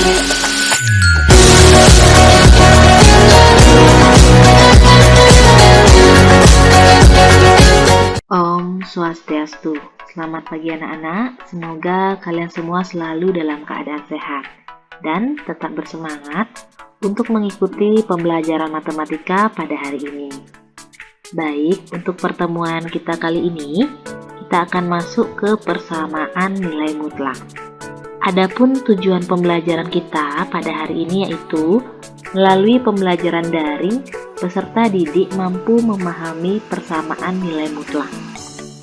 Om Swastiastu. Selamat pagi anak-anak, semoga kalian semua selalu dalam keadaan sehat dan tetap bersemangat untuk mengikuti pembelajaran matematika pada hari ini. Baik, untuk pertemuan kita kali ini, kita akan masuk ke persamaan nilai mutlak. Adapun tujuan pembelajaran kita pada hari ini yaitu melalui pembelajaran daring, peserta didik mampu memahami persamaan nilai mutlak.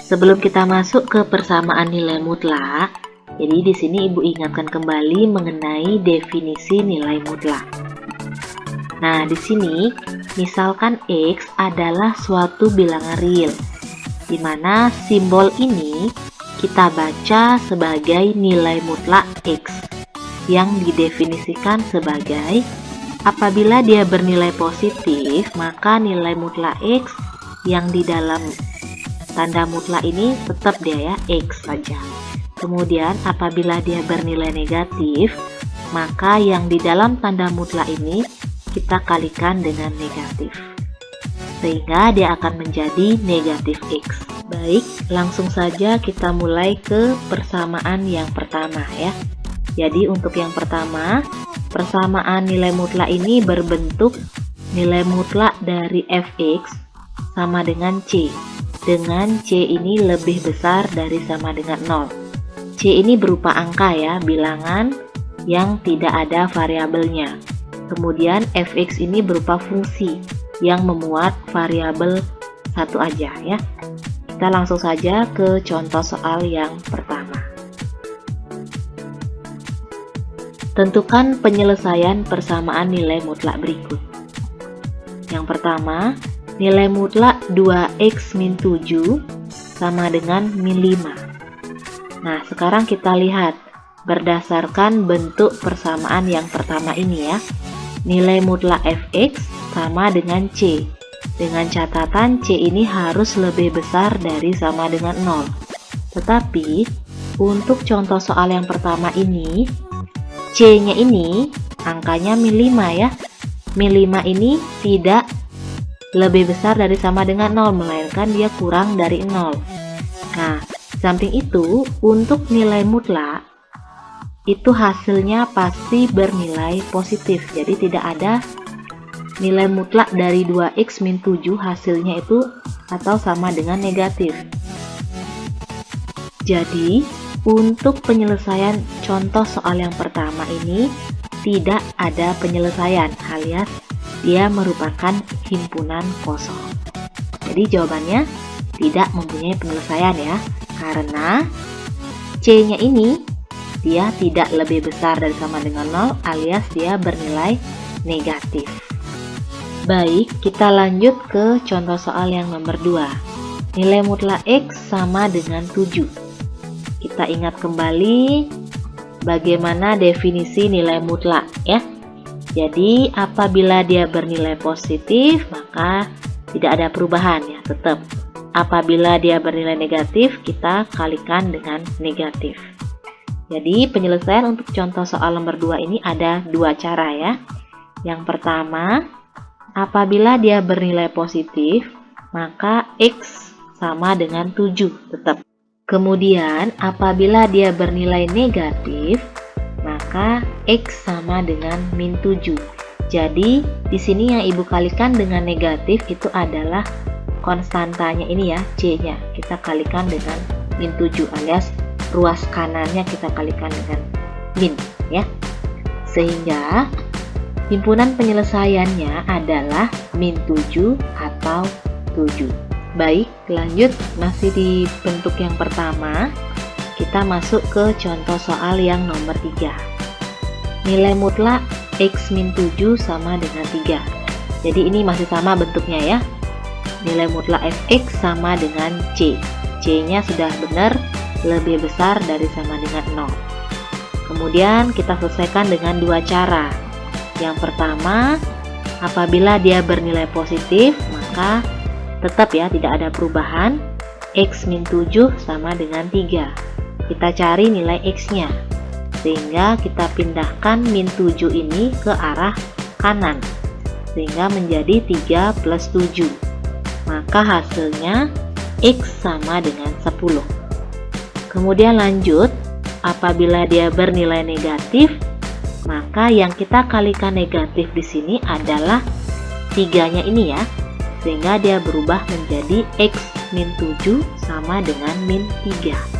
Sebelum kita masuk ke persamaan nilai mutlak, jadi di sini Ibu ingatkan kembali mengenai definisi nilai mutlak. Nah, di sini misalkan X adalah suatu bilangan real, di mana simbol ini kita baca sebagai nilai mutlak X, yang didefinisikan sebagai apabila dia bernilai positif, maka nilai mutlak X yang di dalam tanda mutlak ini tetap dia ya, X saja. Kemudian apabila dia bernilai negatif, maka yang di dalam tanda mutlak ini kita kalikan dengan negatif, sehingga dia akan menjadi negatif X. Baik, langsung saja kita mulai ke persamaan yang pertama ya. Jadi untuk yang pertama, persamaan nilai mutlak ini berbentuk nilai mutlak dari fx sama dengan C, dengan C ini lebih besar dari sama dengan 0. C ini berupa angka ya, bilangan yang tidak ada variabelnya. Kemudian fx ini berupa fungsi yang memuat variabel satu aja ya. Kita langsung saja ke contoh soal yang pertama. Tentukan penyelesaian persamaan nilai mutlak berikut. Yang pertama, nilai mutlak 2x min 7 sama dengan min 5. Nah, sekarang kita lihat berdasarkan bentuk persamaan yang pertama ini ya. Nilai mutlak fx sama dengan C. Dengan catatan C ini harus lebih besar dari sama dengan 0. Tetapi, untuk contoh soal yang pertama ini, C-nya ini angkanya min 5 ya. Min 5 ini tidak lebih besar dari sama dengan 0, melainkan dia kurang dari 0. Nah, samping itu, untuk nilai mutlak, itu hasilnya pasti bernilai positif. Jadi tidak ada nilai mutlak dari 2x min 7 hasilnya itu atau sama dengan negatif. Jadi, untuk penyelesaian contoh soal yang pertama ini tidak ada penyelesaian, alias dia merupakan himpunan kosong. Jadi jawabannya tidak mempunyai penyelesaian ya, karena C-nya ini dia tidak lebih besar dari sama dengan 0, alias dia bernilai negatif. Baik, kita lanjut ke contoh soal yang nomor 2. Nilai mutlak X sama dengan 7. Kita ingat kembali bagaimana definisi nilai mutlak ya. Jadi apabila dia bernilai positif, maka tidak ada perubahan ya, tetap. Apabila dia bernilai negatif, kita kalikan dengan negatif. Jadi penyelesaian untuk contoh soal nomor 2 ini ada dua cara ya. Yang pertama, apabila dia bernilai positif, maka X sama dengan 7 tetap. Kemudian apabila dia bernilai negatif, maka X sama dengan min 7. Jadi di sini yang Ibu kalikan dengan negatif itu adalah konstantanya ini ya, C-nya. Kita kalikan dengan min 7 alias ruas kanannya kita kalikan dengan min ya. Sehingga himpunan penyelesaiannya adalah min 7 atau 7. Baik, lanjut masih di bentuk yang pertama. Kita masuk ke contoh soal yang nomor 3. Nilai mutlak X min 7 sama dengan 3. Jadi ini masih sama bentuknya ya. Nilai mutlak fx sama dengan C. C-nya sudah benar lebih besar dari sama dengan 0. Kemudian kita selesaikan dengan dua cara. Yang pertama, apabila dia bernilai positif, maka tetap ya tidak ada perubahan. X min 7 sama dengan 3. Kita cari nilai X-nya. sehingga kita pindahkan min 7 ini ke arah kanan, sehingga menjadi 3 plus 7. Maka hasilnya X sama dengan 10. Kemudian lanjut, apabila dia bernilai negatif, maka yang kita kalikan negatif di sini adalah 3-nya ini ya, sehingga dia berubah menjadi X min 7 sama dengan min 3.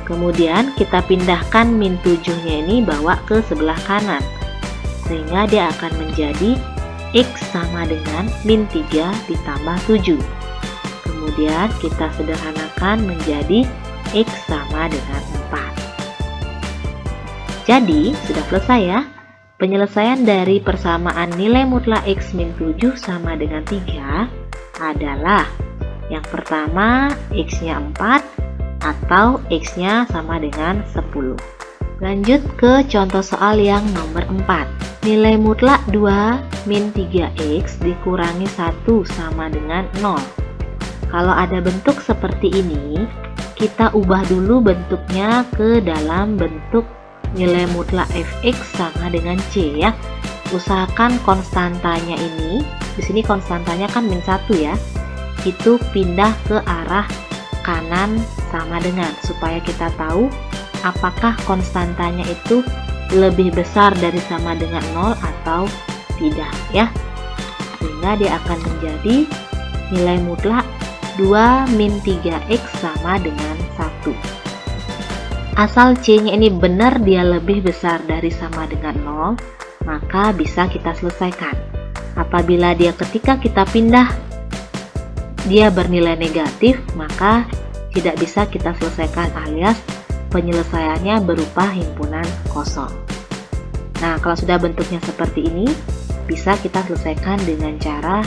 Kemudian kita pindahkan min 7-nya ini bawa ke sebelah kanan, sehingga dia akan menjadi X sama dengan min 3 ditambah 7. Kemudian kita sederhanakan menjadi X sama dengan 4. Jadi sudah selesai ya. Penyelesaian dari persamaan nilai mutlak X min 7 sama dengan 3 adalah yang pertama X-nya 4 atau X-nya sama dengan 10. Lanjut ke contoh soal yang nomor 4. Nilai mutlak 2 min 3X dikurangi 1 sama dengan 0. Kalau ada bentuk seperti ini, kita ubah dulu bentuknya ke dalam bentuk nilai mutlak fx sama dengan c ya. Usahakan konstantanya ini, di sini konstantanya kan min 1 ya, itu pindah ke arah kanan sama dengan, supaya kita tahu apakah konstantanya itu lebih besar dari sama dengan 0 atau tidak ya. Sehingga dia akan menjadi nilai mutlak 2 min 3x sama dengan 1. Asal c-nya ini benar dia lebih besar dari sama dengan 0, maka bisa kita selesaikan. Apabila dia ketika kita pindah dia bernilai negatif, maka tidak bisa kita selesaikan, alias penyelesaiannya berupa himpunan kosong. Nah, kalau sudah bentuknya seperti ini, bisa kita selesaikan dengan cara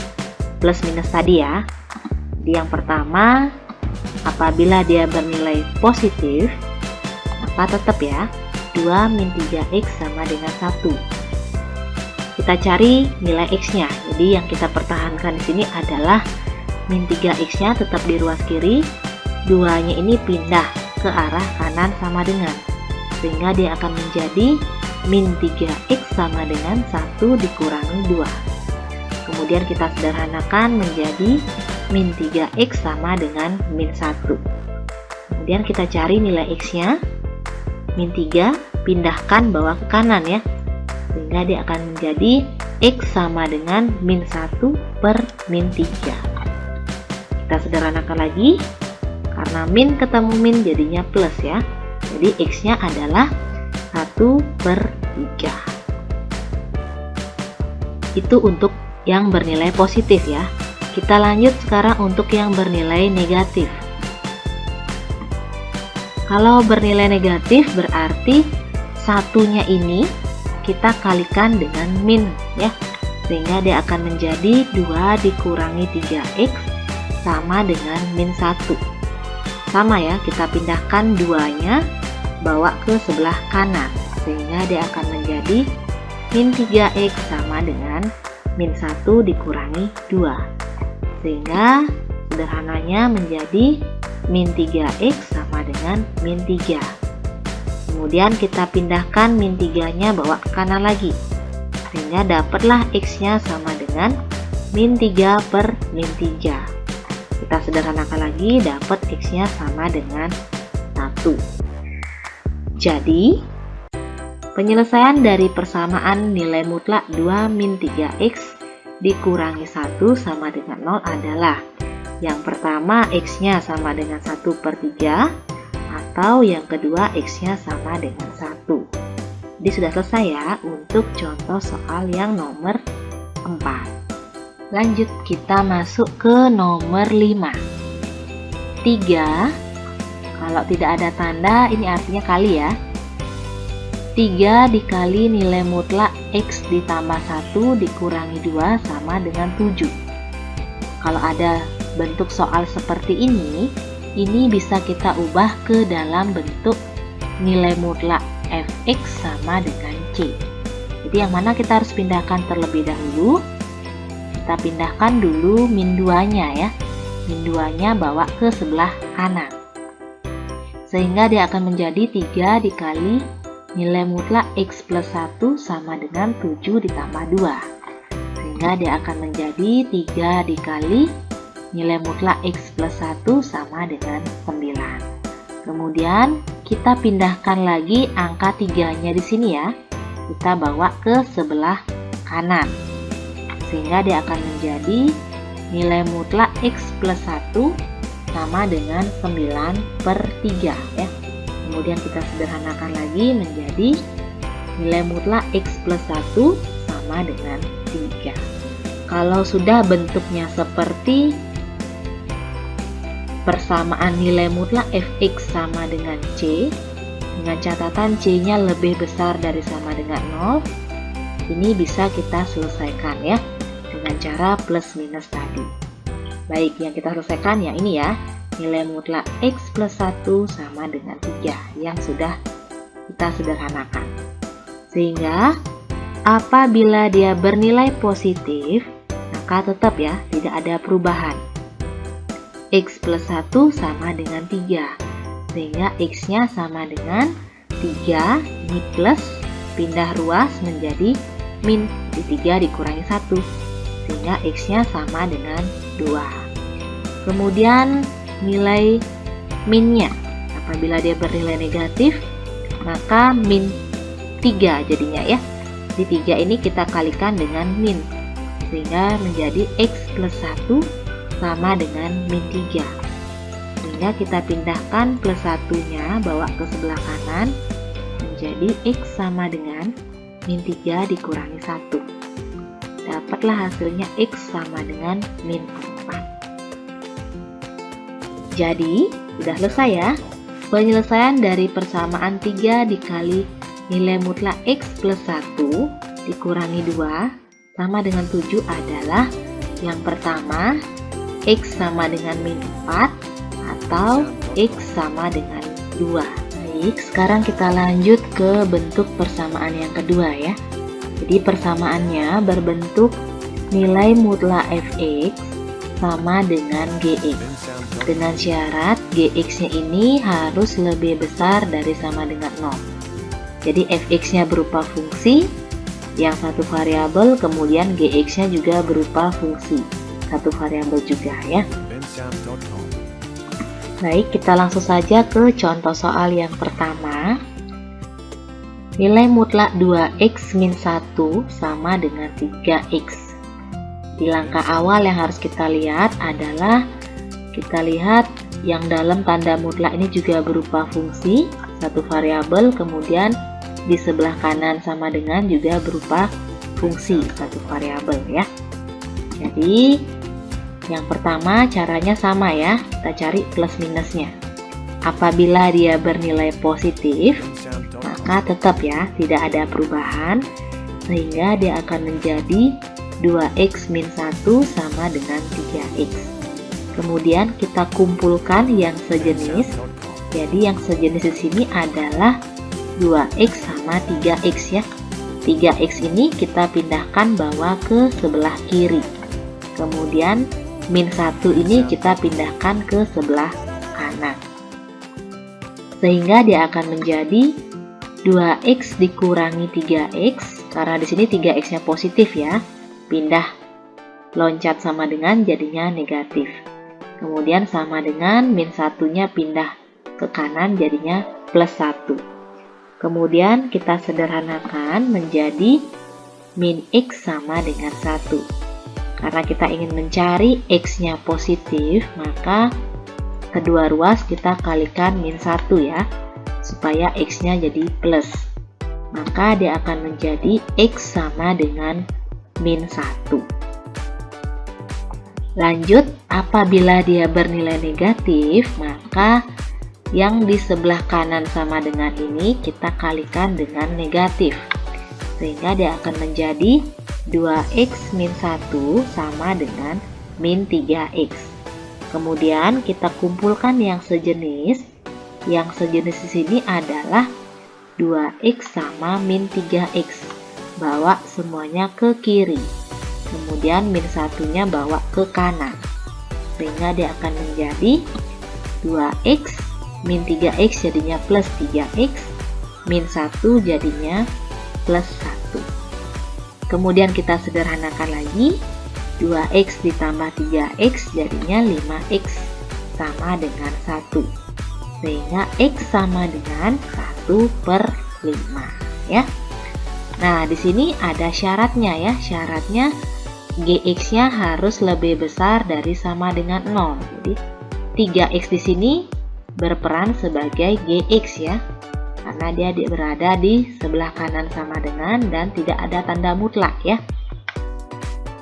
plus minus tadi ya. Di yang pertama, apabila dia bernilai positif, maka tetap ya 2 min 3x sama dengan 1. Kita cari nilai x-nya. Jadi yang kita pertahankan di sini adalah min 3x-nya tetap di ruas kiri, 2-nya ini pindah ke arah kanan sama dengan, sehingga dia akan menjadi min 3x sama dengan 1 dikurangi 2. Kemudian kita sederhanakan menjadi min 3x sama dengan min 1. Kemudian kita cari nilai x-nya, min 3 pindahkan bawa ke kanan ya, sehingga dia akan menjadi x sama dengan min 1 per min 3. Kita sederhanakan lagi, karena min ketemu min jadinya plus ya. Jadi x-nya adalah 1 per 3. Itu untuk yang bernilai positif ya. Kita lanjut sekarang untuk yang bernilai negatif. Kalau bernilai negatif berarti satunya ini kita kalikan dengan min ya, sehingga dia akan menjadi 2 dikurangi 3x sama dengan min 1. Sama ya, kita pindahkan 2-nya bawa ke sebelah kanan, sehingga dia akan menjadi min 3x sama dengan min 1 dikurangi 2. Sehingga sederhananya menjadi min 3x sama dengan min 3. Kemudian kita pindahkan min 3-nya bawa ke kanan lagi, sehingga dapatlah x-nya sama dengan min 3 per min 3. Kita sederhanakan lagi, dapat x-nya sama dengan 1. Jadi, penyelesaian dari persamaan nilai mutlak 2 min 3x dikurangi 1 sama dengan 0 adalah yang pertama x-nya sama dengan 1 per 3, atau yang kedua x-nya sama dengan 1. Jadi sudah selesai ya untuk contoh soal yang nomor 4. Lanjut, kita masuk ke nomor 5. 3, kalau tidak ada tanda ini artinya kali ya. 3 dikali nilai mutlak x ditambah 1 dikurangi 2 sama dengan 7. Kalau ada bentuk soal seperti ini bisa kita ubah ke dalam bentuk nilai mutlak fx sama dengan c. Jadi yang mana kita harus pindahkan terlebih dahulu? Kita pindahkan dulu min 2-nya ya. Min 2-nya bawa ke sebelah kanan. Sehingga dia akan menjadi 3 dikali nilai mutlak X plus 1 sama dengan 7 ditambah 2. Sehingga dia akan menjadi 3 dikali nilai mutlak X plus 1 sama dengan 9. Kemudian kita pindahkan lagi angka 3-nya di sini ya. Kita bawa ke sebelah kanan. Sehingga dia akan menjadi nilai mutlak X plus 1 sama dengan 9/3 ya. Kemudian kita sederhanakan lagi menjadi nilai mutlak X plus 1 sama dengan 3. Kalau sudah bentuknya seperti persamaan nilai mutlak fx sama dengan C, dengan catatan C-nya lebih besar dari sama dengan 0, ini bisa kita selesaikan ya dengan cara plus minus tadi. Baik, yang kita selesaikan yang ini ya, nilai mutlak X plus 1 sama dengan 3 yang sudah kita sederhanakan. Sehingga apabila dia bernilai positif, maka tetap ya tidak ada perubahan. X plus 1 sama dengan 3. Sehingga X-nya sama dengan 3, ini plus, pindah ruas menjadi min, di 3 dikurangi 1. Sehingga X-nya sama dengan 2. Kemudian nilai minnya, apabila dia bernilai negatif, maka min 3 jadinya ya. Di 3 ini kita kalikan dengan min, sehingga menjadi X plus 1 sama dengan min 3. Sehingga kita pindahkan plus 1-nya bawa ke sebelah kanan, menjadi X sama dengan min 3 dikurangi 1. Dapatlah hasilnya X sama dengan min 4. Jadi, sudah selesai ya. Penyelesaian dari persamaan 3 dikali nilai mutlak X plus 1 dikurangi 2 sama dengan 7 adalah yang pertama, X sama dengan min 4 atau X sama dengan 2. Baik, sekarang kita lanjut ke bentuk persamaan yang kedua ya. Jadi persamaannya berbentuk nilai mutlak fx sama dengan gx. Dengan syarat gx-nya ini harus lebih besar dari sama dengan 0. Jadi fx-nya berupa fungsi yang satu variabel, kemudian gx-nya juga berupa fungsi satu variabel juga ya. Baik, kita langsung saja ke contoh soal yang pertama. Nilai mutlak 2x min 1 sama dengan 3x. Di langkah awal yang harus kita lihat adalah kita lihat yang dalam tanda mutlak ini juga berupa fungsi satu variabel, kemudian di sebelah kanan sama dengan juga berupa fungsi satu variabel ya. Jadi yang pertama caranya sama ya, kita cari plus minusnya. Apabila dia bernilai positif, maka tetap ya tidak ada perubahan, sehingga dia akan menjadi 2x min 1 sama dengan 3x. Kemudian kita kumpulkan yang sejenis. Jadi yang sejenis di sini adalah 2x sama 3x ya. 3x ini kita pindahkan bawa ke sebelah kiri. Kemudian min 1 ini kita pindahkan ke sebelah kanan. Sehingga dia akan menjadi 2x dikurangi 3x, karena di sini 3x-nya positif ya. Pindah loncat sama dengan jadinya negatif. Kemudian sama dengan min 1-nya pindah ke kanan jadinya plus 1. Kemudian kita sederhanakan menjadi min x sama dengan 1. Karena kita ingin mencari x-nya positif, maka kedua ruas kita kalikan min 1 ya, supaya x-nya jadi plus. Maka dia akan menjadi x sama dengan min 1. Lanjut, apabila dia bernilai negatif, maka yang di sebelah kanan sama dengan ini kita kalikan dengan negatif. Sehingga dia akan menjadi 2x min 1 sama dengan min 3x. Kemudian kita kumpulkan yang sejenis. Yang sejenis di sini adalah 2x sama min 3x. Bawa semuanya ke kiri. Kemudian min 1-nya bawa ke kanan. Sehingga dia akan menjadi 2x min 3x jadinya plus 3x, min 1 jadinya plus 1. Kemudian kita sederhanakan lagi, 2x ditambah 3x jadinya 5x sama dengan 1. Sehingga x sama dengan 1/5 ya. Nah, di sini ada syaratnya ya. Syaratnya gx-nya harus lebih besar dari sama dengan 0. Jadi 3x di sini berperan sebagai gx ya. Karena dia berada di sebelah kanan sama dengan dan tidak ada tanda mutlak ya.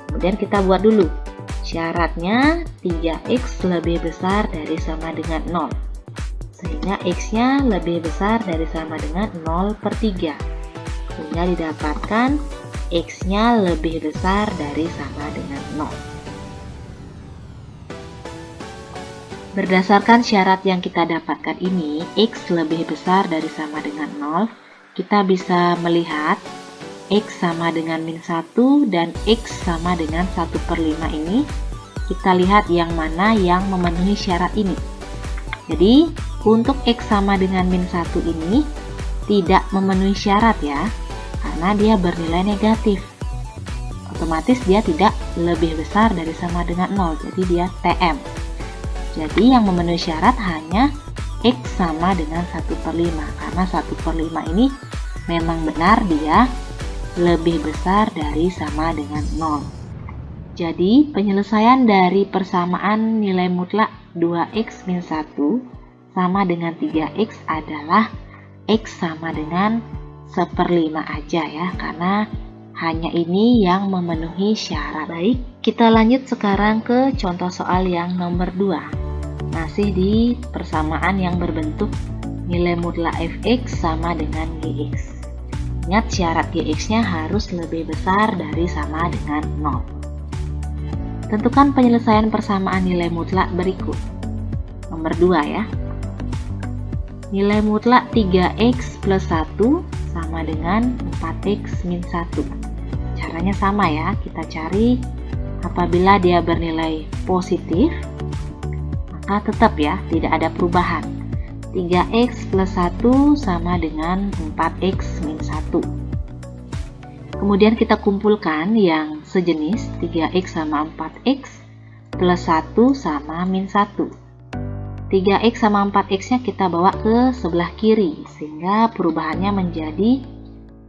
Kemudian kita buat dulu. Syaratnya 3x lebih besar dari sama dengan 0. Sehingga x-nya lebih besar dari sama dengan 0/3. Sehingga didapatkan x-nya lebih besar dari sama dengan 0. Berdasarkan syarat yang kita dapatkan ini, x lebih besar dari sama dengan 0, kita bisa melihat x sama dengan min 1 dan x sama dengan 1/5 ini. Kita lihat yang mana yang memenuhi syarat ini. Jadi, untuk x sama dengan min 1 ini tidak memenuhi syarat ya, karena dia bernilai negatif. Otomatis dia tidak lebih besar dari sama dengan 0, jadi dia TM. Jadi yang memenuhi syarat hanya x sama dengan 1/5, karena 1/5 ini memang benar dia lebih besar dari sama dengan 0. Jadi penyelesaian dari persamaan nilai mutlak 2x min 1 sama dengan 3x adalah x sama dengan 1/5 aja ya, karena hanya ini yang memenuhi syarat. Baik, kita lanjut sekarang ke contoh soal yang nomor 2. Masih di persamaan yang berbentuk nilai mutlak fx sama dengan gx. Ingat syarat gx-nya harus lebih besar dari sama dengan 0. Tentukan penyelesaian persamaan nilai mutlak berikut. Nomor 2 ya. Nilai mutlak 3x plus 1 sama dengan 4x min 1. Caranya sama ya, kita cari apabila dia bernilai positif, maka tetap ya, tidak ada perubahan. 3x plus 1 sama dengan 4x min 1. Kemudian kita kumpulkan yang sejenis 3x sama 4x plus 1 sama min 1. 3x sama 4x nya kita bawa ke sebelah kiri sehingga perubahannya menjadi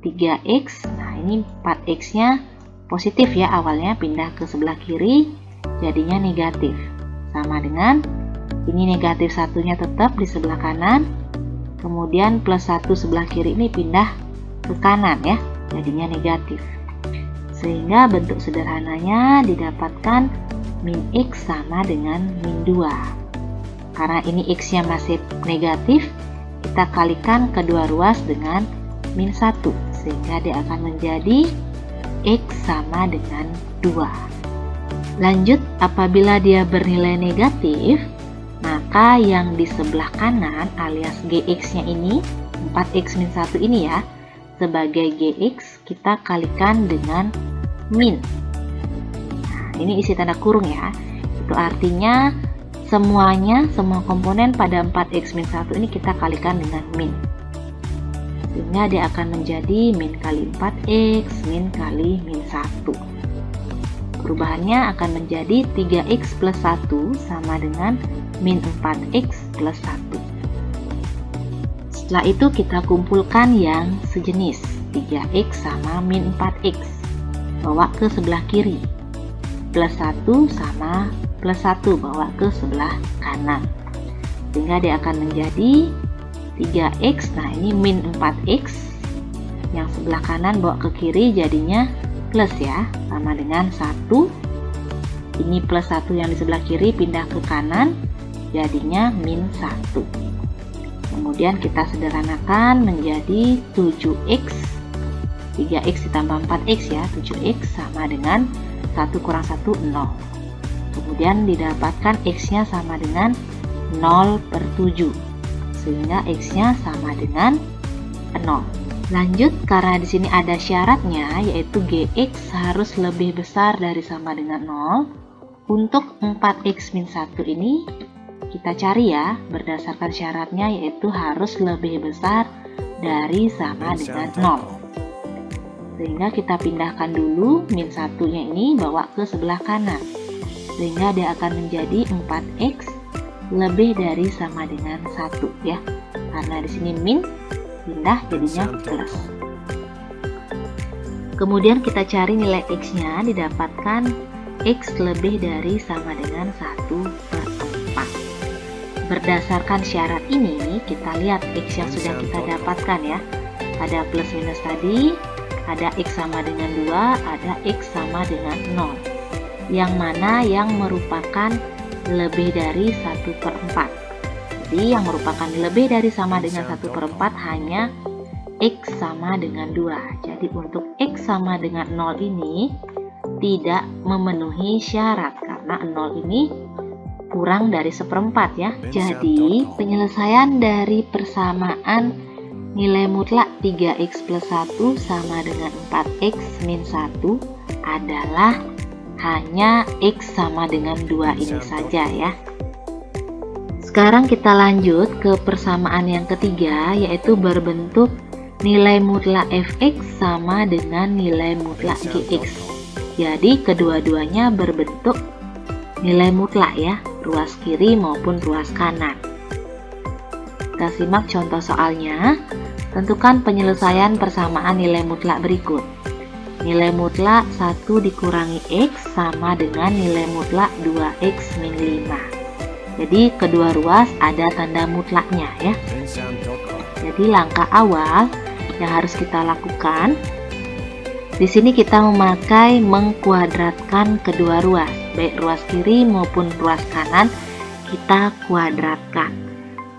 3x. Nah ini 4x nya positif ya, awalnya pindah ke sebelah kiri jadinya negatif, sama dengan ini negatif satunya tetap di sebelah kanan, kemudian plus 1 sebelah kiri ini pindah ke kanan ya, jadinya negatif. Sehingga bentuk sederhananya didapatkan min x sama dengan min 2. Karena ini x-nya masih negatif, kita kalikan kedua ruas dengan min 1, sehingga dia akan menjadi x sama dengan 2. Lanjut, apabila dia bernilai negatif, maka yang di sebelah kanan alias gx-nya ini, 4x min 1 ini ya, sebagai gx kita kalikan dengan min. Nah, ini isi tanda kurung ya, itu artinya semua komponen pada 4x min 1 ini kita kalikan dengan min. Sehingga dia akan menjadi min kali 4x, min kali min 1. Perubahannya akan menjadi 3x plus 1 sama dengan min 4x plus 1. Setelah itu kita kumpulkan yang sejenis, 3x sama min 4x. Bawa ke sebelah kiri. Plus 1 sama plus 1 bawa ke sebelah kanan, sehingga dia akan menjadi 3x. Nah ini min 4x, yang sebelah kanan bawa ke kiri jadinya plus ya, sama dengan 1. Ini plus 1 yang di sebelah kiri pindah ke kanan jadinya min 1. Kemudian kita sederhanakan menjadi 7x, 3x ditambah 4x ya, 7x sama dengan 1 kurang 1, 0. Kemudian didapatkan x-nya sama dengan 0/7, sehingga x-nya sama dengan 0. Lanjut, karena di sini ada syaratnya, yaitu gx harus lebih besar dari sama dengan 0. Untuk 4x min 1 ini, kita cari ya, berdasarkan syaratnya yaitu harus lebih besar dari sama dengan 0. Sehingga kita pindahkan dulu min 1-nya ini bawa ke sebelah kanan. Sehingga dia akan menjadi 4x lebih dari sama dengan 1 ya. Karena di sini min pindah jadinya plus. Kemudian kita cari nilai x-nya, didapatkan x lebih dari sama dengan 1/4. Berdasarkan syarat ini, kita lihat x yang sudah kita dapatkan ya. Ada plus minus tadi, ada x sama dengan 2, ada x sama dengan 0. Yang mana yang merupakan lebih dari 1/4. Jadi yang merupakan lebih dari sama dengan 1/4 hanya x sama dengan 2. Jadi untuk x sama dengan 0 ini tidak memenuhi syarat karena 0 ini kurang dari 1/4 ya. Jadi penyelesaian dari persamaan nilai mutlak 3x plus 1 sama dengan 4x min 1 adalah hanya x sama dengan 2 ini saja ya. Sekarang kita lanjut ke persamaan yang ketiga, yaitu berbentuk nilai mutlak fx sama dengan nilai mutlak gx. Jadi kedua-duanya berbentuk nilai mutlak ya, ruas kiri maupun ruas kanan. Kita simak contoh soalnya. Tentukan penyelesaian persamaan nilai mutlak berikut. Nilai mutlak 1 dikurangi x sama dengan nilai mutlak 2x min 5. Jadi kedua ruas ada tanda mutlaknya ya. Jadi langkah awal yang harus kita lakukan, di sini kita memakai mengkuadratkan kedua ruas, baik ruas kiri maupun ruas kanan kita kuadratkan,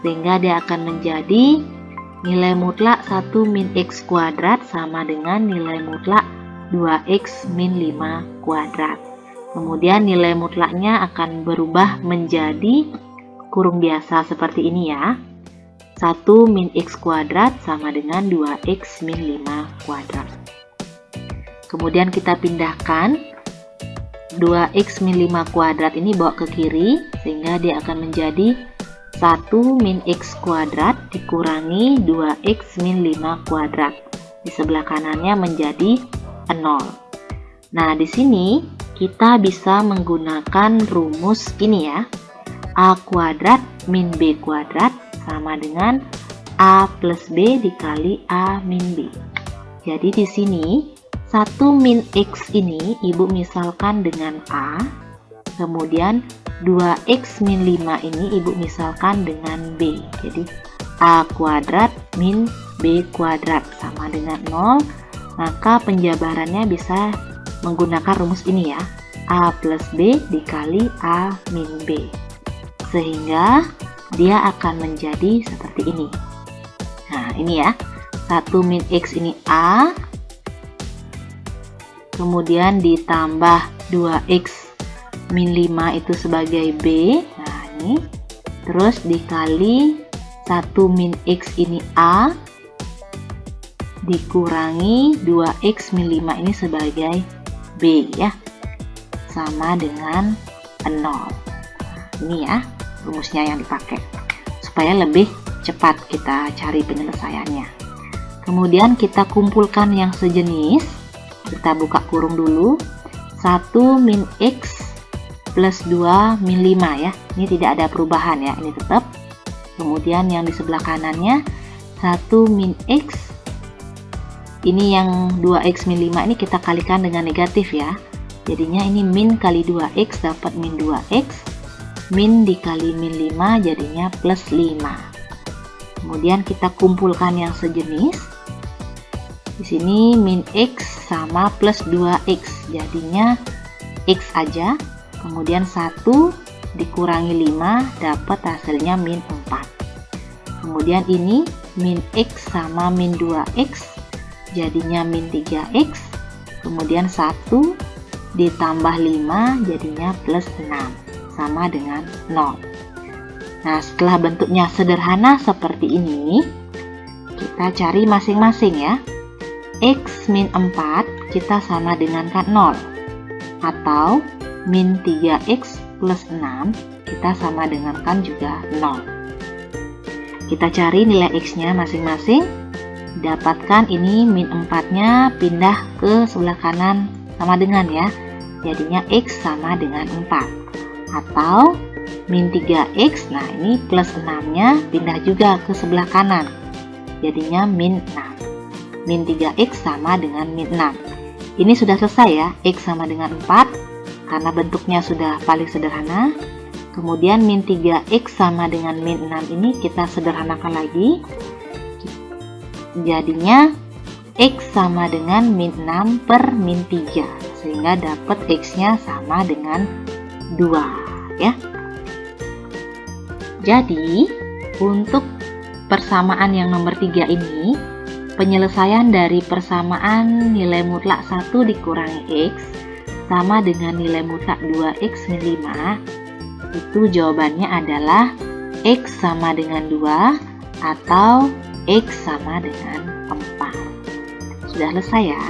sehingga dia akan menjadi nilai mutlak 1 min x kuadrat sama dengan nilai mutlak 2x min 5 kuadrat. Kemudian nilai mutlaknya akan berubah menjadi kurung biasa seperti ini ya. 1 min x kuadrat sama dengan 2x min 5 kuadrat. Kemudian kita pindahkan 2x min 5 kuadrat ini bawa ke kiri, sehingga dia akan menjadi 1 min x kuadrat dikurangi 2x min 5 kuadrat. Di sebelah kanannya menjadi 0. Nah, di sini kita bisa menggunakan rumus ini ya. A kuadrat min b kuadrat sama dengan A plus B dikali A min B. Jadi di sini 1 min X ini Ibu misalkan dengan A, kemudian 2X min 5 ini Ibu misalkan dengan B. Jadi A kuadrat min B kuadrat sama dengan 0, maka penjabarannya bisa menggunakan rumus ini ya. A plus B dikali A min B. Sehingga dia akan menjadi seperti ini. Nah, ini ya. 1 min X ini A, kemudian ditambah 2x min 5 itu sebagai B. Nah, ini. Terus dikali 1 min X ini A, dikurangi 2x min 5 ini sebagai B ya. Sama dengan 0. Ini ya rumusnya yang dipakai supaya lebih cepat kita cari penyelesaiannya. Kemudian kita kumpulkan yang sejenis. Kita buka kurung dulu. 1 min X plus 2 min 5 ya. Ini tidak ada perubahan ya, ini tetap. Kemudian yang di sebelah kanannya 1 min X. Ini yang 2x min 5 ini kita kalikan dengan negatif ya. Jadinya ini min kali 2x dapat min 2x. Min dikali min 5 jadinya plus 5. Kemudian kita kumpulkan yang sejenis. Di sini min x sama plus 2x, jadinya x aja. Kemudian 1 dikurangi 5 dapat hasilnya min 4. Kemudian ini min x sama min 2x, jadinya min 3x. Kemudian 1 ditambah 5 jadinya plus 6 sama dengan 0. Nah, setelah bentuknya sederhana seperti ini, kita cari masing-masing ya. X min 4 kita sama dengan kan 0, atau min 3x plus 6 kita sama dengankan juga 0. Kita cari nilai X-nya masing-masing. Dapatkan ini min 4-nya pindah ke sebelah kanan sama dengan ya. Jadinya X sama dengan 4. Atau min 3X, nah ini plus 6-nya pindah juga ke sebelah kanan. Jadinya min 6. Min 3X sama dengan min 6. Ini sudah selesai ya, X sama dengan 4 karena bentuknya sudah paling sederhana. Kemudian min 3X sama dengan min 6 ini kita sederhanakan lagi. Jadinya X sama dengan min 6 per min 3. Sehingga dapat X-nya sama dengan 2 ya. Jadi untuk persamaan yang nomor 3 ini, penyelesaian dari persamaan nilai mutlak 1 dikurangi X sama dengan nilai mutlak 2X min 5. Itu jawabannya adalah X sama dengan 2 atau X sama dengan 4. Sudah selesai ya?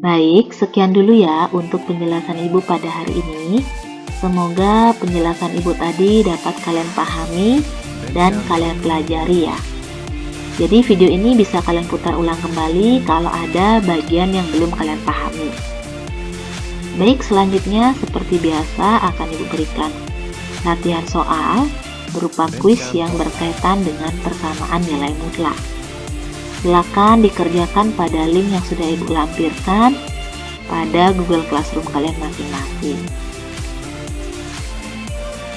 Baik, sekian dulu ya untuk penjelasan Ibu pada hari ini. Semoga penjelasan Ibu tadi dapat kalian pahami dan kalian pelajari ya. Jadi video ini bisa kalian putar ulang kembali kalau ada bagian yang belum kalian pahami. Baik, selanjutnya seperti biasa akan Ibu berikan latihan soal berupa kuis yang berkaitan dengan persamaan nilai mutlak. Silakan dikerjakan pada link yang sudah Ibu lampirkan pada Google Classroom kalian masing-masing.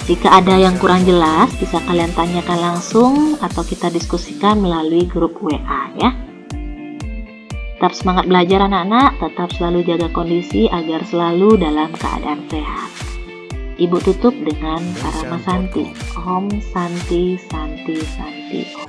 Jika ada yang kurang jelas, bisa kalian tanyakan langsung atau kita diskusikan melalui grup WA ya. Tetap semangat belajar anak-anak, tetap selalu jaga kondisi agar selalu dalam keadaan sehat. Ibu tutup dengan Parama Santi. Om Santi Santi Santi Om.